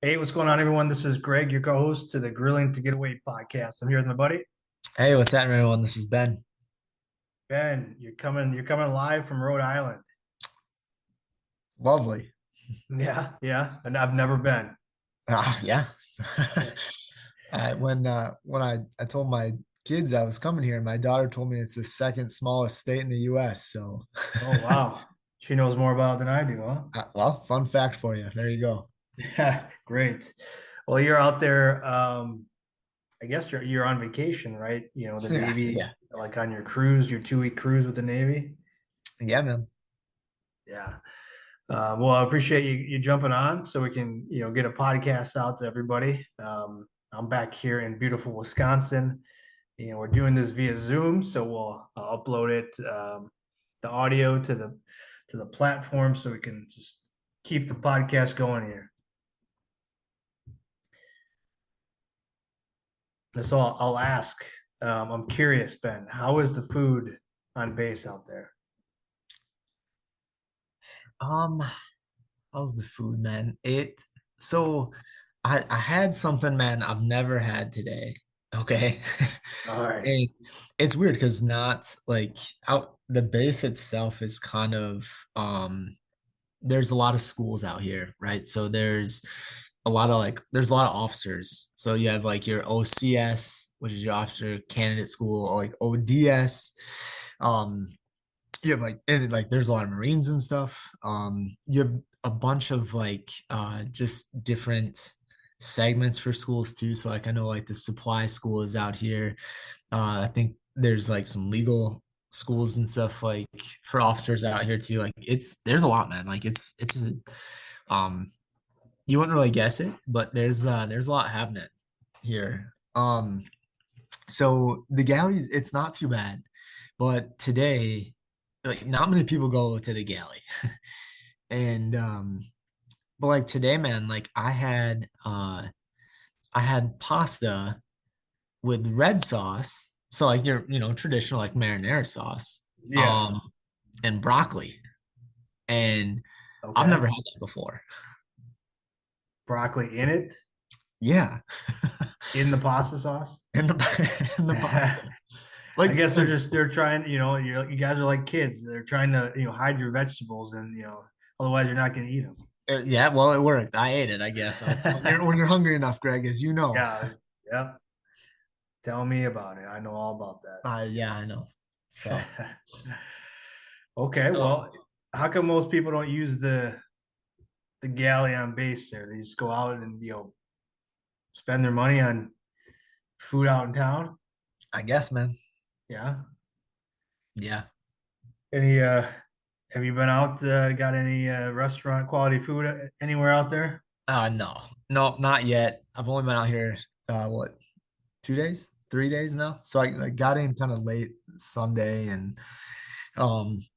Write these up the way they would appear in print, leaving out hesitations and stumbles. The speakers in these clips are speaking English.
Hey, what's going on, everyone? This is Greg, your co-host to the Grilling to Get Away podcast. I'm here with my buddy Hey, what's happening, everyone? This is Ben. Ben. You're coming live from Rhode Island. Lovely. Yeah, and I've never been. Yeah. When I told my kids I was coming here, my daughter told me it's the second smallest state in the U.S. So, Oh wow, she knows more about it than I do, huh? well, fun fact for you. There you go. Yeah, great. Well, you're out there. I guess you're on vacation, right? You know, the Yeah, Navy, yeah, like on your cruise, your 2 week cruise with the Navy. yeah, man. Yeah. Well, I appreciate you jumping on so we can, get a podcast out to everybody. I'm back here in beautiful Wisconsin. We're doing this via Zoom, so we'll upload it, the audio to the platform, so we can just keep the podcast going here. And so I'll ask. I'm curious, Ben, how is the food on base out there? Um, how's the food, man? So I had something, man, I've never had today. Okay. All right. And it's weird because not like out the base itself is kind of there's a lot of schools out here, right? So there's a lot of officers. So you have like your OCS, which is your officer candidate school, or like ODS. Um, you have like and like there's a lot of Marines and stuff. You have a bunch of like just different segments for schools too. So like I know like the supply school is out here. I think there's like some legal schools and stuff like for officers out here too. Like there's a lot, man. Like um you wouldn't really guess it, but there's a lot happening here. So the galleys, it's not too bad, but today, like not many people go to the galley, and but like today, man, like I had pasta with red sauce, so like your traditional like marinara sauce, Yeah. um, and broccoli, and I've Okay. never had that before. Broccoli in it, Yeah, in the pasta sauce. in the in the pasta. I guess Like they're trying, you guys are like kids. They're trying to, hide your vegetables and, otherwise you're not going to eat them. Yeah, well, it worked. I ate it, I guess. When you're hungry enough, Greg, as you know. Yeah. Yeah. Tell me about it. I know all about Yeah, I know. So, that. Okay. um, Well, how come most people don't use the galley on base there? They just go out and, spend their money on food out in town. I guess, man. Yeah. Yeah. Any, have you been out, got any restaurant quality food anywhere out there? No, no, not yet. I've only been out here, what, 2 days, 3 days now. So I got in kind of late Sunday, and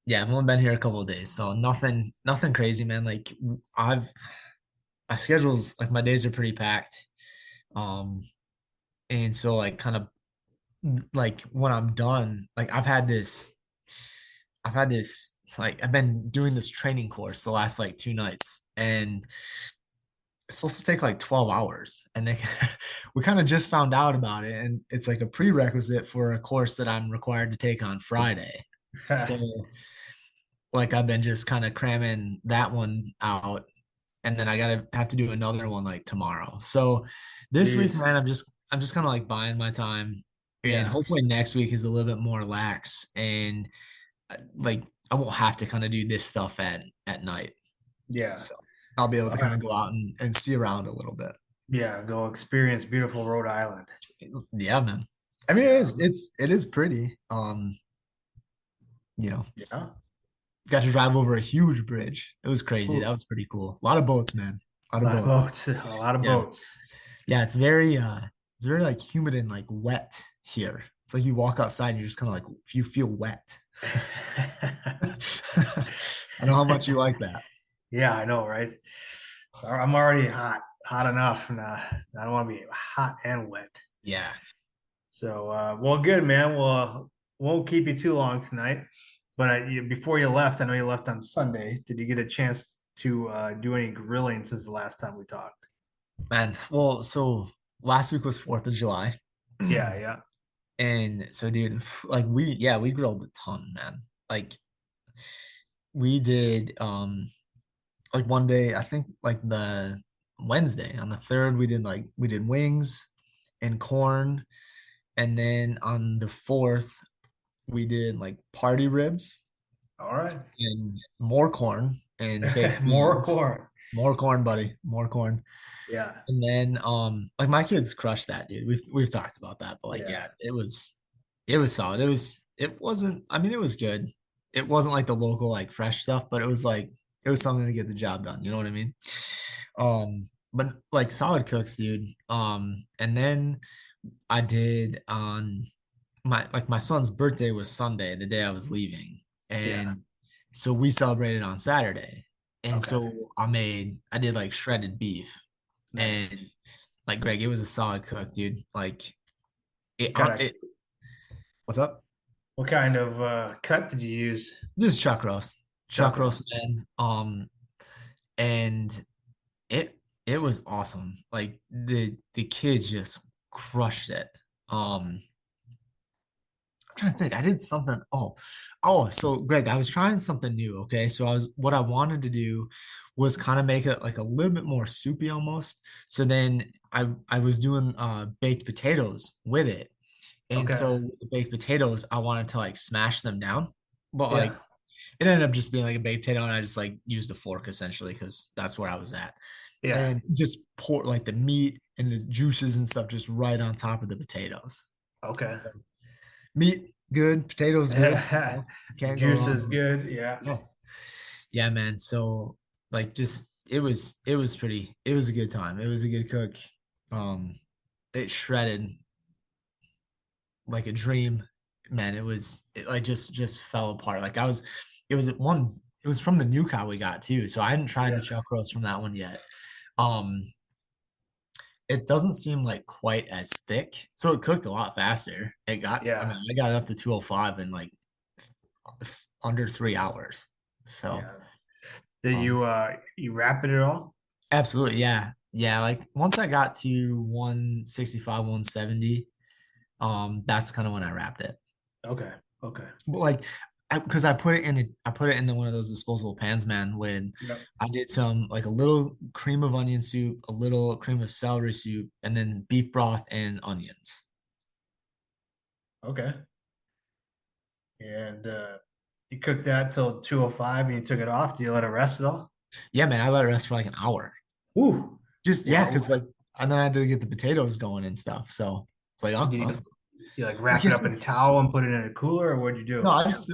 yeah, I've only been here a couple of days. So nothing crazy, man. Like I've my schedules, like my days are pretty packed. Um, and so like kind of like when I'm done, like I've had this like I've been doing this training course the last like 2 nights, and it's supposed to take like 12 hours, and we kind of just found out about it, and it's like a prerequisite for a course that I'm required to take on Friday. So like I've been just kind of cramming that one out, and then I gotta have to do another one like tomorrow. So this week, Jeez. man, I'm just kind of like buying my time, and Yeah. hopefully next week is a little bit more lax, and like I won't have to kind of do this stuff at night. Yeah. So I'll be able All to kind right. of go out and see around a little bit. Yeah. Go experience beautiful Rhode Island. Yeah, man. I mean, it Yeah. is it's pretty. You know, Yeah. got to drive over a huge bridge. It was crazy. That Ooh, was pretty cool. A lot of boats, man. A lot a of lot of boats. boats. A lot of Yeah. boats. Yeah, it's very like humid and like wet here. It's like you walk outside and you're just kind of like you feel wet. I know how much you like that. Yeah, I know, right? So I'm already hot enough, and I don't want to be hot and wet. Yeah. So, well, good, man. Well, won't keep you too long tonight. But before you left, I know you left on Sunday. Did you get a chance to do any grilling since the last time we talked? Man, well, so last week was 4th of July. Yeah, yeah. And so dude, like we grilled a ton, man. Like we did like one day, I think like the Wednesday on the 3rd, we did wings and corn. And then on the 4th, we did like party ribs All right. and more corn and baked More beans. corn. More corn, buddy. More corn. Yeah, And then like my kids crushed that, dude. We've talked about that, but like yeah, yeah, it was solid. It wasn't, I mean, it was good. It wasn't like the local like fresh stuff, but it was something to get the job done. You know what I mean? But like solid cooks, dude. And then I did on my son's birthday was Sunday, the day I was leaving. yeah. And so we celebrated on Saturday. And Okay. so I did like shredded beef. Nice. And like Greg, it was a solid cook, dude. Like it, What kind of it what's up? what kind of cut did you use? This is Chuck Chuck roast, roast. man. And it it was awesome. Like the kids just crushed it. I'm trying to think. I did something. So Greg, I was trying something new. Okay, so what I wanted to do was kind of make it like a little bit more soupy almost. So then I was doing baked potatoes with it. And Okay. so with the baked potatoes, I wanted to like smash them down. But like Yeah. it ended up just being like a baked potato, and I just like used a fork essentially because that's where I was at. Yeah. And just pour like the meat and the juices and stuff just right on top of the potatoes. Okay. So meat good, potatoes good. Can't go Juice wrong is with it. good. Yeah. Yeah. Yeah, man. So like just it was a good time. It was a good cook. Um it shredded like a dream. Man, it like just fell apart. Like it was from the new cow we got too. So I hadn't tried the Yeah. chuck roast from that one yet. Um it doesn't seem like quite as thick. So it cooked a lot faster. I Yeah. mean, I got it up to 205 in like under 3 hours. So, Yeah. Did um, you wrap it at all? absolutely, yeah, yeah. Like once I got to 165, 170, that's kind of when I wrapped it. Okay. Okay. But like, because I put it into one of those disposable pans, man. When Yep. I did some like a little cream of onion soup, a little cream of celery soup, and then beef broth and onions. Okay. And you cooked that till 205 and you took it off. Do you let it rest at all? Yeah, man, I let it rest for like an hour. Ooh. Just yeah, Yeah. because like and then I had to get the potatoes going and stuff. So it's like, Did you like I wrap it guess up in a towel and put it in a cooler, or what'd you no, do?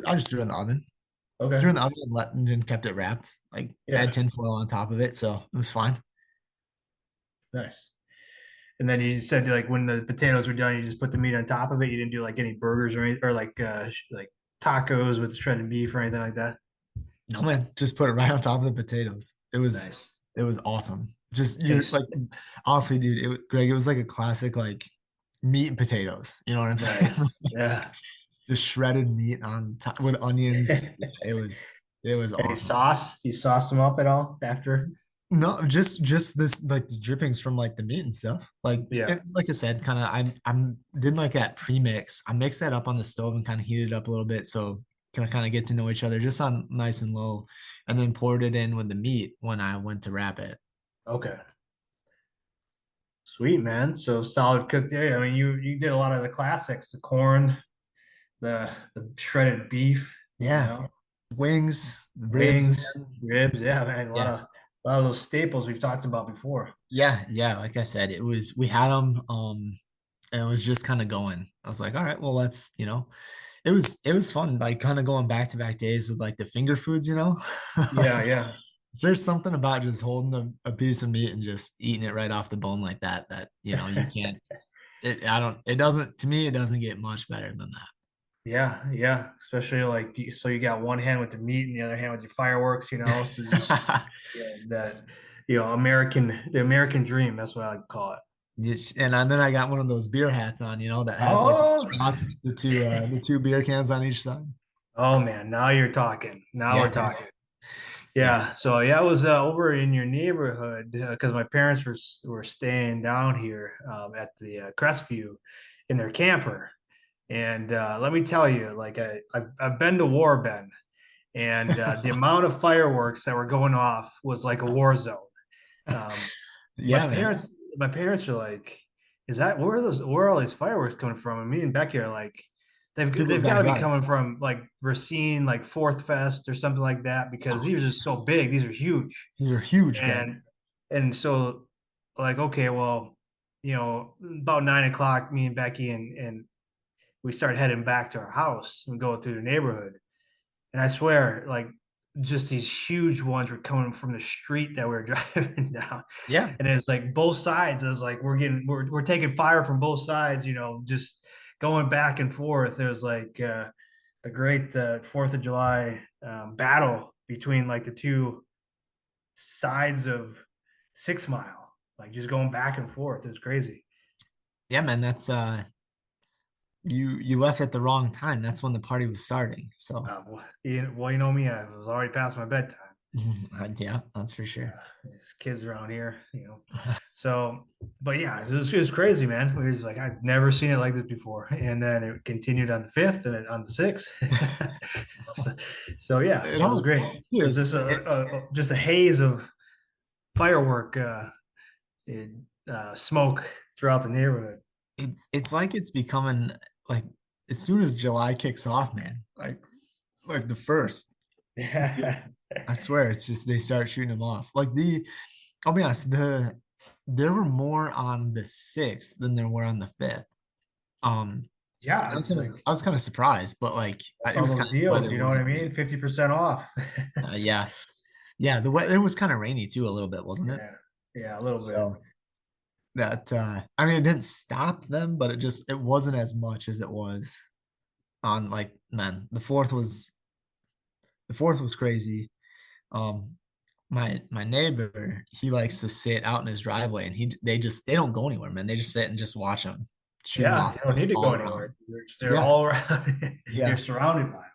I just threw it in the oven. Okay. Threw it in the oven and and kept it wrapped. Like Yeah. had tinfoil on top of it, so it was fine. Nice. And then you said like when the potatoes were done, you just put the meat on top of it. You didn't do like any burgers or anything, or like tacos with shredded beef or anything like that. No man, just put it right on top of the potatoes. Nice. It was awesome. Just you're Taste like honestly, dude, Greg, it was like a classic like meat and potatoes. You know what I'm saying? nice. Yeah. Just shredded meat on top with onions. Yeah, it was Any awesome. sauce? You sauce them up at all after? No, just this like the drippings from like the meat and stuff. Yeah. Like I said, kind of I'm didn't like that pre-mix. I mixed that up on the stove and kind of heated it up a little bit so can I kind of get to know each other just on nice and low, and then poured it in with the meat when I went to wrap it. Okay. Sweet man. So solid cooked. Yeah. I mean, you did a lot of the classics: the corn, the shredded beef. You Yeah, know, wings, ribs. wings, ribs. Yeah, man. Yeah, A lot of those staples we've talked about before. yeah. Like I said, it was we had them, and it was just kind of going. I was like, all right, well, let's it was fun, like kind of going back to back days with like the finger foods, you know. Yeah. Like Yeah. there's something about just holding a piece of meat and just eating it right off the bone like that you can't it doesn't to me it doesn't get much better than that. Yeah, yeah. Especially like so you got one hand with the meat and the other hand with your fireworks, So just yeah, that the American dream, that's what I'd call it. Yes, and then I got one of those beer hats on, that has like Oh, the two beer cans on each side. oh man, now you're talking. Now we're Yeah, talking. Yeah. Yeah. So yeah, I was over in your neighborhood because my parents were staying down here at the Crestview in their camper. And let me tell you, like I've been to Warbin, and the amount of fireworks that were going off was like a war zone. Um, my Yeah, man. parents, my parents are like, "Is that where are all these fireworks coming from?" And me and Becky are like, People's they've got to be backyards. coming from like Racine, like Fourth Fest or something like that, because Oh, these are so big. These are huge, these are huge, man. and so like okay, well, about 9 o'clock, me and Becky and we start heading back to our house and go through the neighborhood. And I swear, like just these huge ones were coming from the street that we were driving down. Yeah. And it's like both sides is like we're taking fire from both sides, just going back and forth. There's like a great Fourth of July battle between like the two sides of 6 Mile, like just going back and forth. It's crazy. Yeah, man. That's you left at the wrong time. That's when the party was starting. So Well, you know me, I was already past my bedtime. yeah, that's for sure. These kids around here. So, but yeah, it was crazy, man. We was like, I've never seen it like this before. And then it continued on the fifth and then on the sixth. so, so, yeah, It so it was all great. It was yes, just just a haze of firework smoke throughout the neighborhood. it's like it's becoming like as soon as July kicks off, man. Like the first. Yeah. I swear, it's just they start shooting them off. I'll be honest, there were more on the sixth than there were on the fifth. Um, Yeah, it's like I was kind of surprised, but like that's it all was those kind of the deals, weather you know what I wasn't mean? great. 50% off. Yeah, yeah, the weather it was kind of rainy too a little bit, wasn't it? Yeah. Yeah, a little bit. So that I mean, it didn't stop them, but it wasn't as much as it was on like man, the fourth was crazy. Um, my neighbor, he likes to sit out in his driveway, and they don't go anywhere, man. They just sit and just watch them shoot Yeah, off you don't need to go all around. anywhere. They're Yeah, all around. You're yeah, surrounded by them.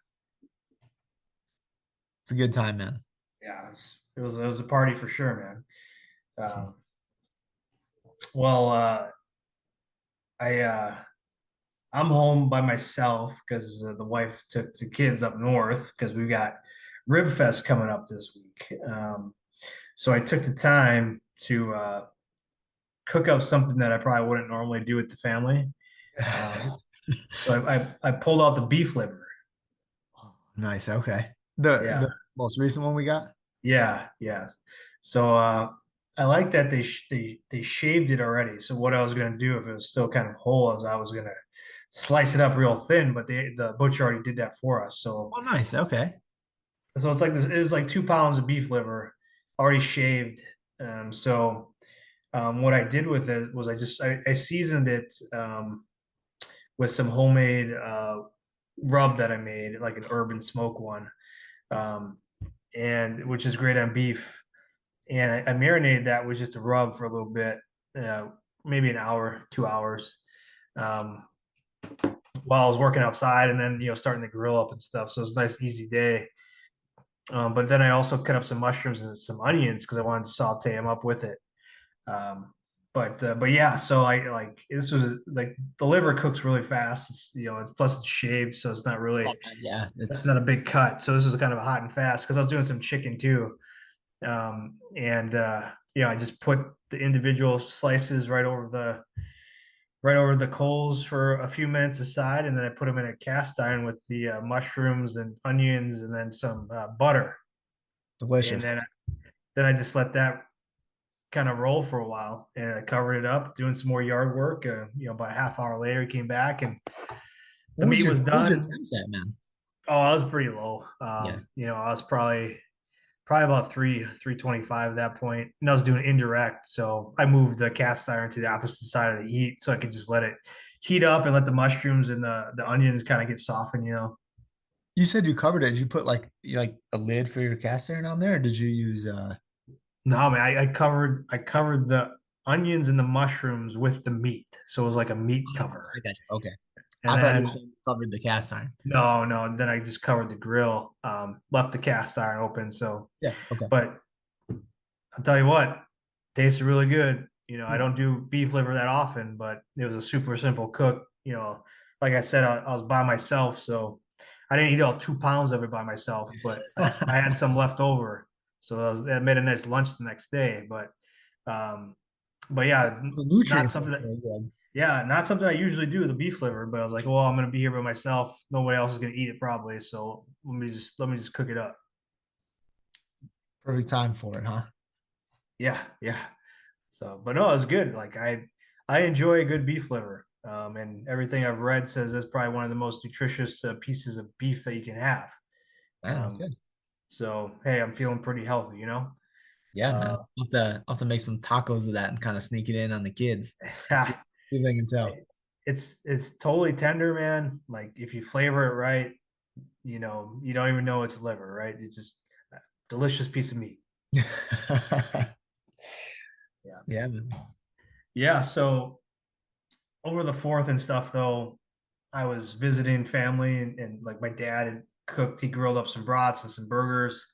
it's a good time, man. Yeah, it was a party for sure, man. Um, well, I I'm home by myself because the wife took the kids up north because we've got Rib Fest coming up this week. So I took the time to cook up something that I probably wouldn't normally do with the family. Um, so I pulled out the beef liver. Nice. Okay. Yeah, The most recent one we got. yeah, yeah. So I like that they shaved it already. So what I was gonna do if it was still kind of whole is I was gonna slice it up real thin, but the butcher already did that for us. So Oh, nice. Okay. so it's like this. It's like 2 pounds of beef liver already shaved. So what I did with it was I seasoned it with some homemade rub that I made, like an urban smoke one, um, and which is great on beef. And I marinated that with just a rub for a little bit, uh, maybe an hour, 2 hours, um, while I was working outside, and then starting to grill up and stuff. So it was a nice, easy day. But then I also cut up some mushrooms and some onions because I wanted to saute them up with it. Um, but yeah, so I like this was like the liver cooks really fast. It's plus it's shaved, so it's not Oh, really man, yeah, that's it's not a big cut. So this is kind of a hot and fast because I was doing some chicken too. And I just put the individual slices right over the coals for a few minutes aside, and then I put them in a cast iron with the mushrooms and onions, and then some butter, and delicious. then I just let that kind of roll for a while, and I covered it up, doing some more yard work. About a half hour later, he came back, and the meat was What was your done. time set, man? Oh, I was pretty low. Yeah. I was probably about 325 at that point. And I was doing indirect. So I moved the cast iron to the opposite side of the heat so I could just let it heat up and let the mushrooms and the onions kind of get softened. You said you covered it. Did you put like a lid for your cast iron on there, or did you use No, man, I covered the onions and the mushrooms with the meat. So it was like a meat cover. I got you. Okay. And I thought you were then saying you covered the cast iron. no, then I just covered the grill, left the cast iron open. So, Yeah. Okay. but I'll tell you what, tasted really good. I Nice. don't do beef liver that often, but it was a super simple cook. Like I said, I was by myself, so I didn't eat all 2 pounds of it by myself, but I had some left over, so that made a nice lunch the next day. Um, but yeah, it's The not nutrients are something that really good. yeah, not something I usually do, the beef liver. But I was like, well, I'm gonna be here by myself. Nobody else is gonna eat it probably, so let me just cook it up. Perfect time for it, huh? Yeah, yeah. So, but no, it was good. Like I enjoy a good beef liver. And everything I've read says that's probably one of the most nutritious pieces of beef that you can have. Man, Um, okay. so hey, I'm feeling pretty healthy. Yeah, man. Uh, I'll have to make some tacos of that and kind of sneak it in on the kids. See if they can tell. it's totally tender, man. Like if you flavor it right, you don't even know it's liver, right? It's just a delicious piece of meat. Yeah, Yeah, man. yeah. So over the fourth and stuff, though, I was visiting family, and like my dad had cooked. He grilled up some brats and some burgers,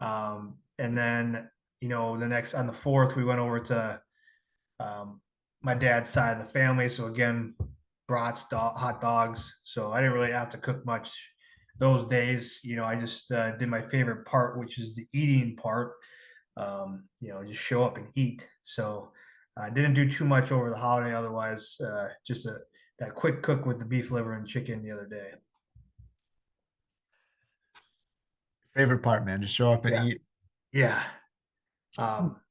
and then the next on the fourth we went over to um, my dad's side of the family. So again, brats, hot dogs. So I didn't really have to cook much those days. I just did my favorite part, which is the eating part. Just show up and eat. So I didn't do too much over the holiday. Otherwise, just that quick cook with the beef liver and chicken the other day. Favorite part, man. Just show up and Yeah, eat. yeah. Um,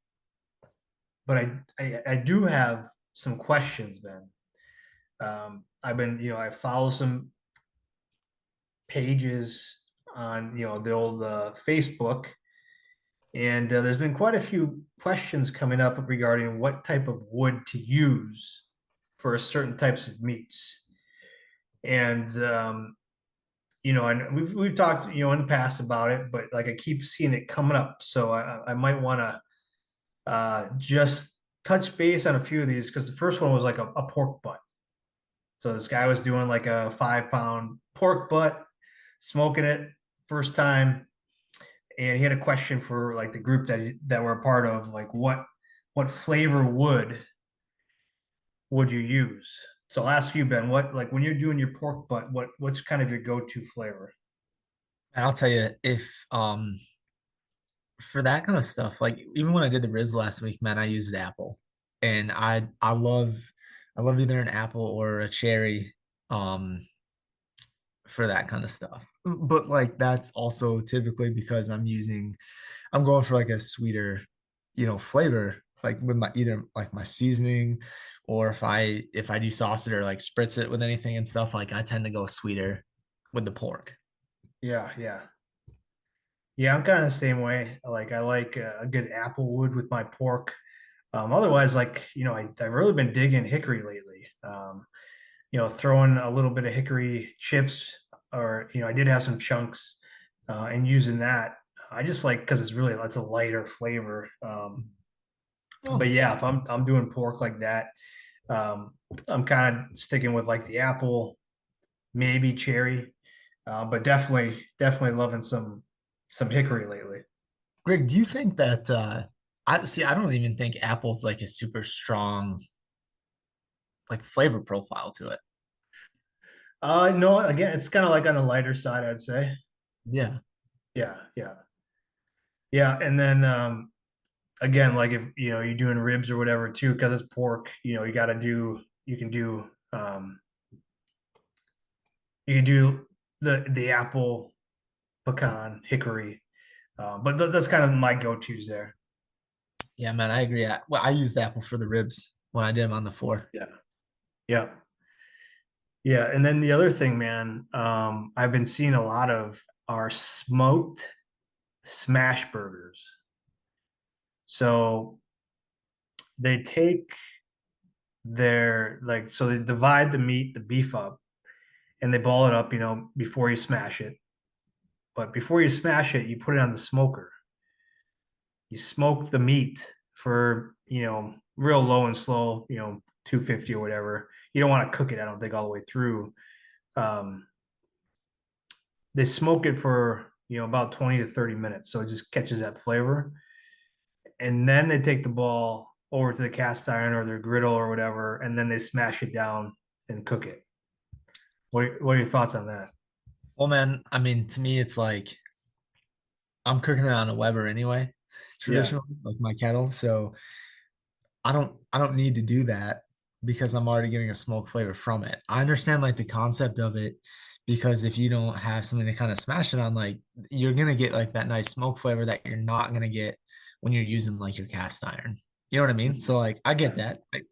but I do have some questions, Ben. I've been, I follow some pages on, the old Facebook, and there's been quite a few questions coming up regarding what type of wood to use for certain types of meats. And and we've talked, in the past about it, but like I keep seeing it coming up, so I might want to just touch base on a few of these because the first one was like a pork butt. So this guy was doing like a 5 pound pork butt, smoking it first time, and he had a question for like the group that we're a part of, like what flavor would you use? So I'll ask you, Ben, what like when you're doing your pork butt, what's kind of your go-to flavor? And I'll tell you, if for that kind of stuff, like even when I did the ribs last week, man, I used apple. And I love either an apple or a cherry um for that kind of stuff. But like that's also typically because I'm going for like a sweeter, flavor, like with my either like my seasoning, or if I do sauce it or like spritz it with anything and stuff, like I tend to go sweeter with the pork. Yeah, yeah. Yeah, I'm kind of the same way. Like I like a good apple wood with my pork. Otherwise, like I've really been digging hickory lately. Throwing a little bit of hickory chips, or I did have some chunks, and using that. I just like because that's a lighter flavor. But Oh, yeah, if I'm doing pork like that, um, I'm kind of sticking with like the apple, maybe cherry, but definitely loving some hickory lately. Greg, do you think that I don't even think apple's like a super strong like flavor profile to it. No, again, it's kind of like on the lighter side, I'd say. Yeah. Yeah, yeah, yeah. And then again, like if you're doing ribs or whatever too, because it's pork, you can do the apple, pecan, hickory, but that's kind of my go-tos there. Yeah, man, I agree. I used apple for the ribs when I did them on the fourth. Yeah, yeah, yeah. And then the other thing, man, I've been seeing a lot of are smoked smash burgers. So they take so they divide the beef up, and they ball it up, before you smash it. But before you smash it, you put it on the smoker. You smoke the meat for, real low and slow, 250 or whatever. You don't want to cook it, I don't think, all the way through. um, they smoke it for about 20 to 30 minutes, so it just catches that flavor, and then they take the ball over to the cast iron or their griddle or whatever, and then they smash it down and cook it. What are your thoughts on that? Well, man, I mean, to me, it's like I'm cooking it on a Weber anyway, Yeah, traditional, like my kettle. So I don't need to do that because I'm already getting a smoke flavor from it. I understand like the concept of it because if you don't have something to kind of smash it on, like you're gonna get like that nice smoke flavor that you're not gonna get when you're using like your cast iron. You know what I mean? So like I yeah, get that. Like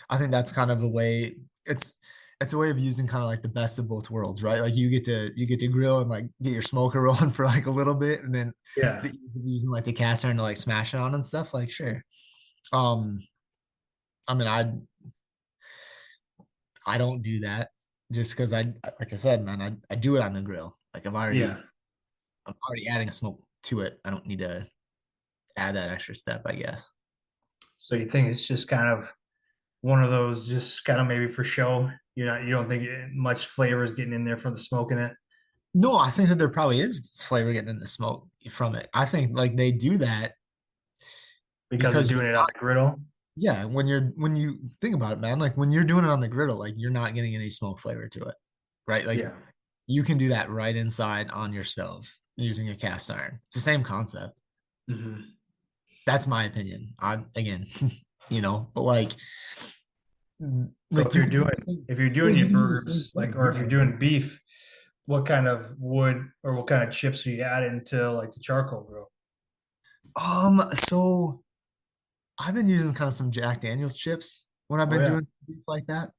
I think that's kind of a way it's a way of using kind of like the best of both worlds, right? Like you get to grill and like get your smoker rolling for like a little bit and then yeah, using like the cast iron to like smash it on and stuff, like sure. Um I mean, I don't do that just because like I said, man, I do it on the grill. Like yeah. I'm already adding a smoke to it. I don't need to add that extra step, I guess. So you think it's just kind of one of those, just kind of maybe for show? You don't think much flavor is getting in there from the smoke in it No, I think that there probably is flavor getting in the smoke from it. I think like they do that because they're because doing it on the griddle? yeah, when you think about it, man, like when you're doing it on the griddle, like you're not getting any smoke flavor to it, right? Like Yeah. you can do that right inside on your stove using a cast iron. It's the same concept. Hmm. That's my opinion. I again, but So like you can do the same, if you're yeah, doing you your can do the same burgers, like, thing. or if Yeah. you're doing beef, what kind of wood or what kind of chips are you adding to like the charcoal grill? So I've been using kind of some Jack Daniels chips when I've Oh been yeah. doing stuff like that.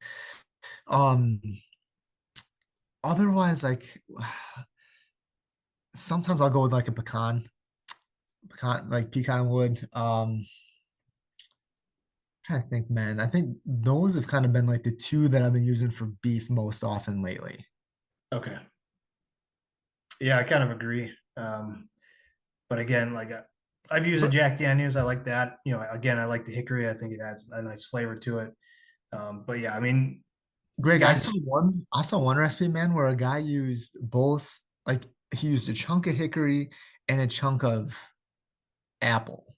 Um, Otherwise, like sometimes I'll go with like a like pecan wood. Trying to think, man. I think those have kind of been like the two that I've been using for beef most often lately. Okay. Yeah, I kind of agree. But again, like I've used a But Jack Daniels. I like that. Again, I like the hickory. I think it adds a nice flavor to it. But yeah, I mean, Greg, I I saw one recipe, man, where a guy used both, like he used a chunk of hickory and a chunk of apple.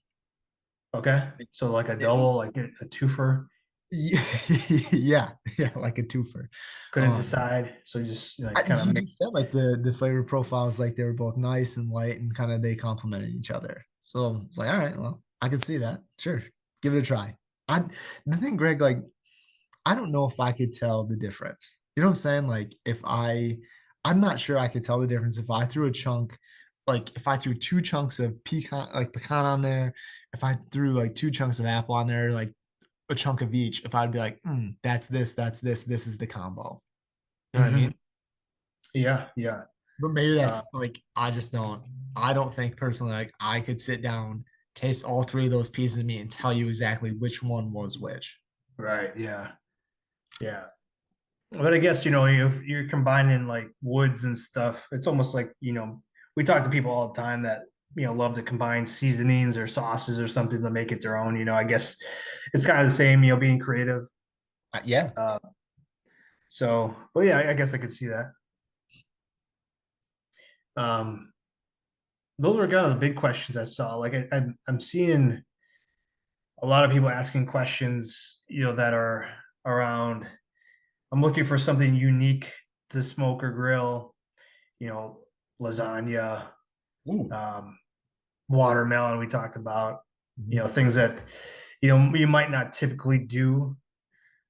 okay. So like a It- double, like a twofer. yeah, yeah, like a twofer. Couldn't decide, so you just kind of He just mix. said like the flavor profiles, like they were both nice and light and kind of they complemented each other. So it's like, all right, well, I can see that. Sure, give it a try. I the thing, Greg, like I don't know if I could tell the difference. You know what I'm saying? Like I'm not sure I could tell the difference if I threw a chunk, like if I threw two chunks of pecan on there, if I threw like two chunks of apple on there, like a chunk of each, if I'd be like, that's this is the combo. You know what I Hmm. mean? Yeah, yeah. But maybe Uh, that's like I don't think personally like I could sit down, taste all three of those pieces of meat and tell you exactly which one was which. right. Yeah, yeah. But I guess if you're combining like woods and stuff, it's almost like we talk to people all the time that love to combine seasonings or sauces or something to make it their own. I guess it's kind of the same. Being creative. Yeah. Uh, so, well, yeah, I guess I could see that. Um, those were kind of the big questions I saw. Like I'm seeing a lot of people asking questions, that are around. I'm looking for something unique to smoke or grill. You know, lasagna, Ooh. um, watermelon. We talked about. Mhm. Things that you might not typically do.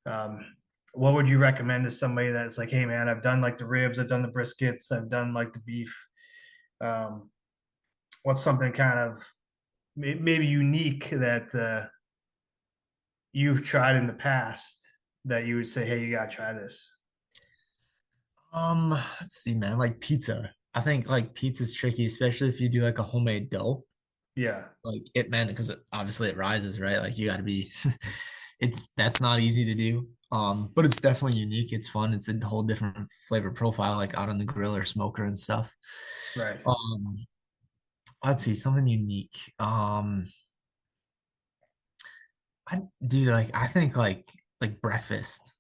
Um, what would you recommend to somebody that's like, hey man, I've done like the ribs, I've done the briskets, I've done like the beef. Um, what's something kind of maybe unique that you've tried in the past that you would say, hey, you gotta try this? Let's see, man. Like pizza. I think like pizza's tricky, especially if you do like a homemade dough. Yeah. Like it, man, because obviously it rises, right? Like you got to be, it's that's not easy to do. But it's definitely unique. It's fun. It's a whole different flavor profile, like out on the grill or smoker and stuff. Right. Um, let's see, something unique. I dude, like I think like breakfast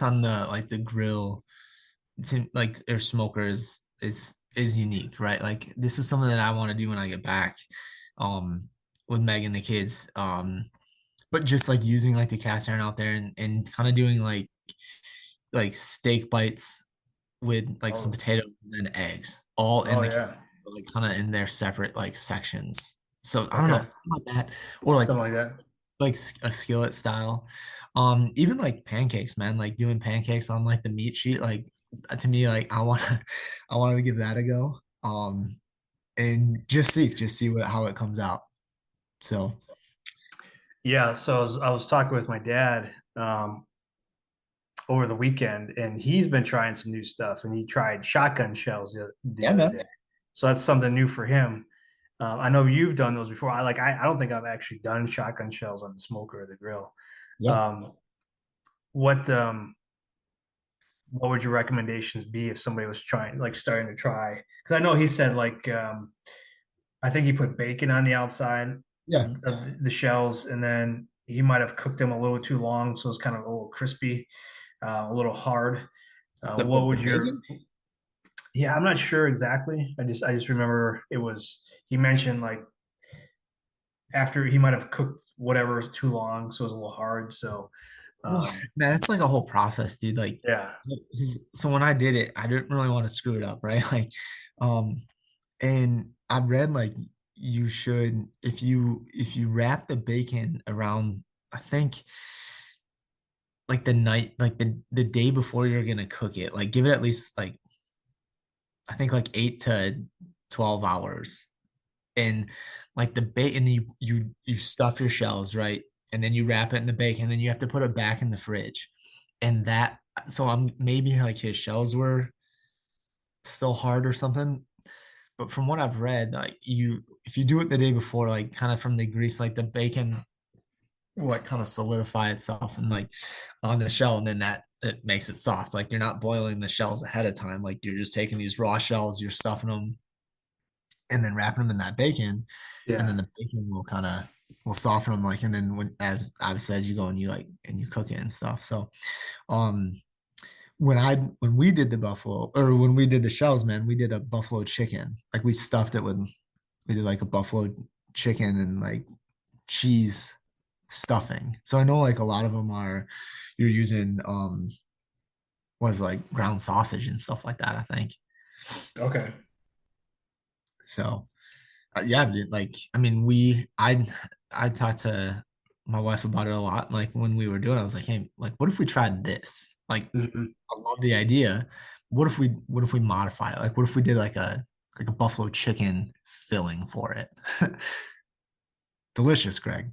on the like the grill. like air smoker is unique, right? Like this is something that I want to do when I get back, um, with Meg and the kids. But just like using like the cast iron out there and kind of doing like steak bites with like some Oh, potatoes and then eggs, all in oh the yeah. like kind of in their separate like sections. So I don't know, Okay. something like that, or Something like that. like a skillet style. Even like pancakes, man, like doing pancakes on like the meat sheet, like to me, like I want to give that a go. And just see what how it comes out. So Yeah. So I was talking with my dad over the weekend, and he's been trying some new stuff, and he tried shotgun shells the yeah, other man. day. So that's something new for him. I know you've done those before. I don't think I've actually done shotgun shells on the smoker or the grill. Yeah, Um, what what would your recommendations be if somebody was trying like starting to try? Because I know he said like I think he put bacon on the outside yeah. of the shells, and then he might have cooked them a little too long, so it's kind of a little crispy, a little hard. What The would your bacon? Yeah, I'm not sure exactly. I just remember it was he mentioned like after he might have cooked whatever too long, so it was a little hard. So Well, man, it's like a whole process, dude. Like, yeah, so when I did it, I didn't really want to screw it up, right? Like, um, and I read like you should if you wrap the bacon around, I think like the night, like the day before you're gonna cook it, like give it at least like I think like 8 to 12 hours, and like the bacon, you stuff your shells, right? And then you wrap it in the bacon, and then you have to put it back in the fridge. And that, so I'm maybe like his shells were still hard or something. But from what I've read, like if you do it the day before, like kind of from the grease, like the bacon will like kind of solidify itself and like on the shell, and then that it makes it soft. Like you're not boiling the shells ahead of time. Like you're just taking these raw shells, you're stuffing them and then wrapping them in that bacon, and then yeah, the bacon will kind of will soften them like, and then when as I said, you go and you like and you cook it and stuff. So um when we did the buffalo or when we did the shells, man, we did a buffalo chicken. Like we stuffed it with we did like a buffalo chicken and like cheese stuffing. So I know like a lot of them are you're using was like ground sausage and stuff like that, I think. okay, So yeah, dude, like I mean, I talked to my wife about it a lot. Like when we were doing it, I was like, hey, like what if we tried this? Like hmm I love the idea. What if we modify it? Like what if we did like a buffalo chicken filling for it? Delicious, Greg.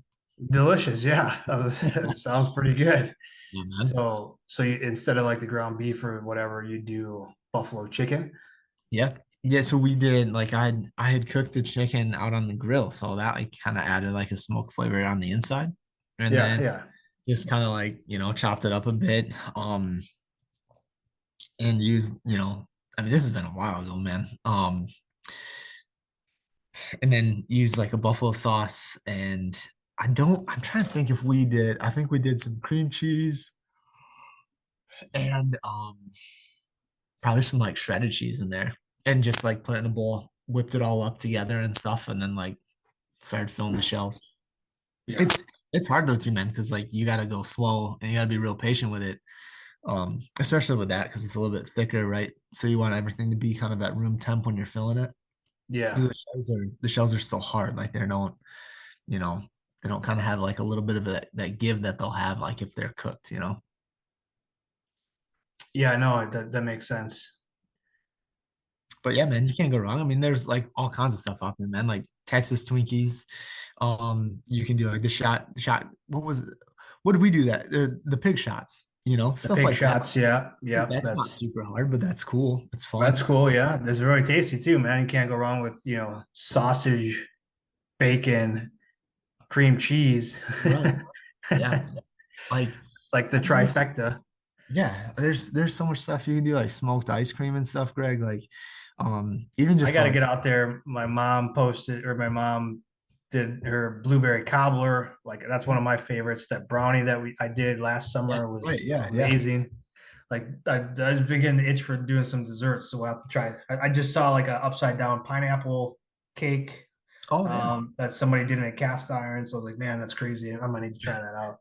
delicious. Yeah, that sounds pretty good. Yeah, man. So you, instead of like the ground beef or whatever, you do buffalo chicken. Yeah. Yeah, so we did like I had cooked the chicken out on the grill, so that like kind of added like a smoke flavor on the inside. And Yeah, then yeah. just kind of like, chopped it up a bit. And used, I mean, this has been a while ago, man. And then used like a buffalo sauce. And I'm trying to think if I think we did some cream cheese and probably some like shredded cheese in there and just like put it in a bowl, whipped it all up together and stuff, and then like started filling the shells. Yeah. It's hard though too, man, because like you gotta go slow and you gotta be real patient with it. Especially with that because it's a little bit thicker, right? So you want everything to be kind of at room temp when you're filling it. Yeah. Because the shells are still hard. Like you know, they don't kind of have like a little bit of that give that they'll have like if they're cooked. Yeah, no, that makes sense. But yeah, man, you can't go wrong. I mean, there's like all kinds of stuff out there, man. Like Texas Twinkies. You can do like the shot. What did we do that? The pig shots, The stuff pig like that. shots, yeah, yeah, That's not super hard, but that's cool. It's that's fun. cool. Yeah, this is really tasty too, man. You can't go wrong with sausage, bacon, cream cheese. Right. Yeah. Like It's like the there's trifecta. yeah, there's so much stuff you can do, like smoked ice cream and stuff, Greg. Like even I just got to like get out there. My mom did her blueberry cobbler. Like that's one of my favorites. That brownie that I did last yeah, summer right, was yeah, yeah. amazing. Like I was beginning to itch for doing some desserts, so we'll have to try. I just saw like a upside down pineapple cake Oh yeah. that somebody did in a cast iron. So I was like, man, that's crazy. I might need to try that out.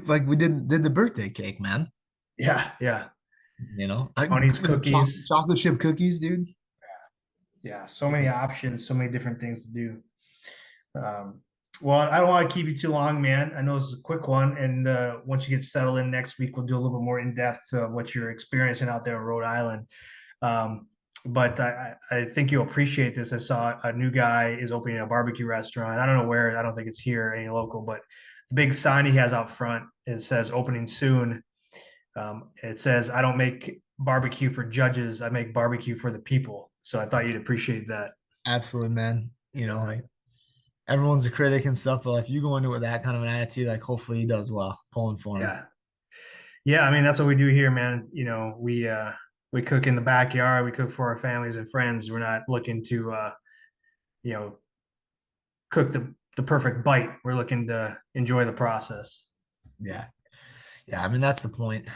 Like we did the birthday cake, man. Yeah, yeah. Like Tony's the cookies. chocolate chip cookies, dude. Yeah, so many options, so many different things to do. Um, well, I don't want to keep you too long, man. I know this is a quick one, and once you get settled in next week, we'll do a little bit more in depth of what you're experiencing out there in Rhode Island. Um, but I think you'll appreciate this. I saw a new guy is opening a barbecue restaurant. I don't know where. I don't think it's here any local, but the big sign he has out front it says opening soon. It says I don't make barbecue for judges. I make barbecue for the people. So I thought you'd appreciate that. Absolutely, man. Like everyone's a critic and stuff, but like, if you go into it with that kind of an attitude, like hopefully he does well. Pulling for him. Yeah. Yeah, I mean that's what we do here, man. We cook in the backyard. We cook for our families and friends. We're not looking to you know cook the perfect bite. We're looking to enjoy the process. Yeah. Yeah. I mean, that's the point.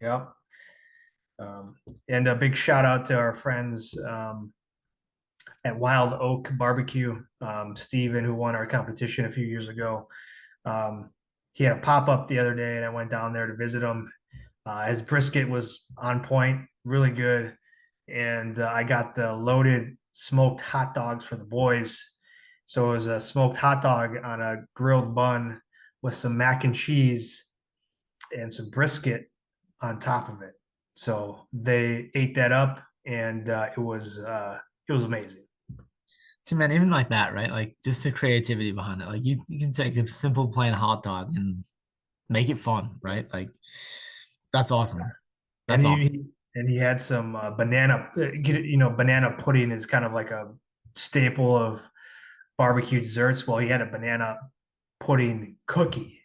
Yeah. And a big shout out to our friends at Wild Oak Barbecue, Steven, who won our competition a few years ago. He had a pop up the other day, and I went down there to visit him. His brisket was on point, really good, and I got the loaded smoked hot dogs for the boys. So it was a smoked hot dog on a grilled bun with some mac and cheese and some brisket on top of it. So they ate that up, and it was amazing. See, man, even like that, right? Like just the creativity behind it. Like you can take a simple plain hot dog and make it fun, right? Like that's awesome. And That's awesome. he had some banana. Banana pudding is kind of like a staple of barbecue desserts. Well, he had a banana pudding cookie,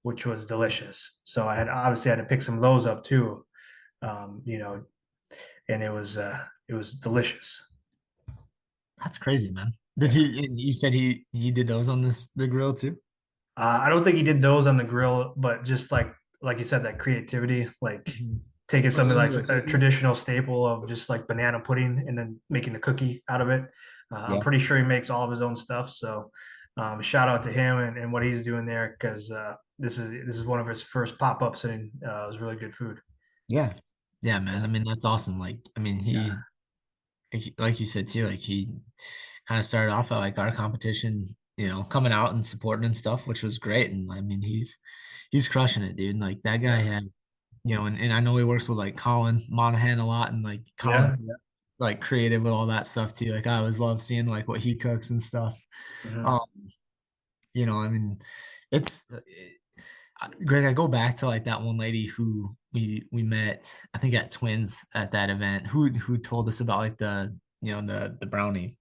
which was delicious. So I had obviously had to pick some of those up too. Um, you know, and it was delicious. That's crazy, man. Did Yeah. he? You said he did those on the grill too? I don't think he did those on the grill, but just like you said, that creativity, like Mhm. taking Put it something like into a a cookie? traditional staple of just like banana pudding and then making a cookie out of it. I'm Yeah. pretty sure he makes all of his own stuff. So shout out to him and what he's doing there because this is one of his first pop ups and it was really good food. Yeah. Yeah, man. I mean, that's awesome. Like, I mean, Yeah, like you said too, like he kind of started off at like our competition, coming out and supporting and stuff, which was great. And I mean, he's crushing it, dude. Like that guy yeah, had, and I know he works with like Colin Monahan a lot, and like yeah. Colin's like creative with all that stuff too. Like I always love seeing like what he cooks and stuff. Mhm. Um, I mean, it's Greg. I go back to like that one lady who we met, I think at Twins at that event, who told us about like the brownie,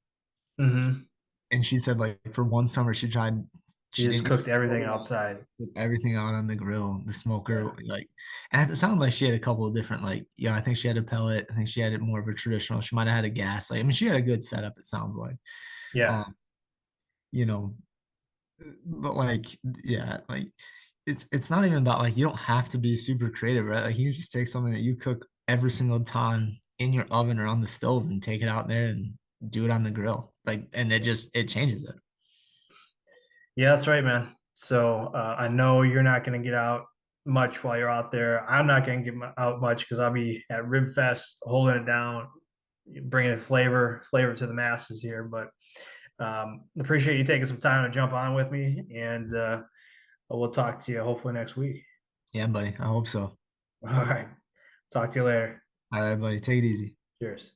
Mhm. and she said like for one summer He she just didn't use cooked everything stove out, outside. put everything out on the grill, the smoker, Yeah, like, and it sounded like she had a couple of different like, I think she had a pellet, I think she had it more of a traditional, she might have had a gas, like I mean she had a good setup, it sounds like. yeah. um you know but like, yeah, like it's not even about like you don't have to be super creative, right? Like you can just take something that you cook every single time in your oven or on the stove and take it out there and do it on the grill, like, and it changes it. Yeah, that's right, man. So I know you're not going to get out much while you're out there. I'm not going to get out much because I'll be at Rib Fest holding it down, bringing flavor to the masses here. But appreciate you taking some time to jump on with me, and we'll talk to you hopefully next week. Yeah, buddy, I hope so. All right, talk to you later. All right, buddy, take it easy. Cheers.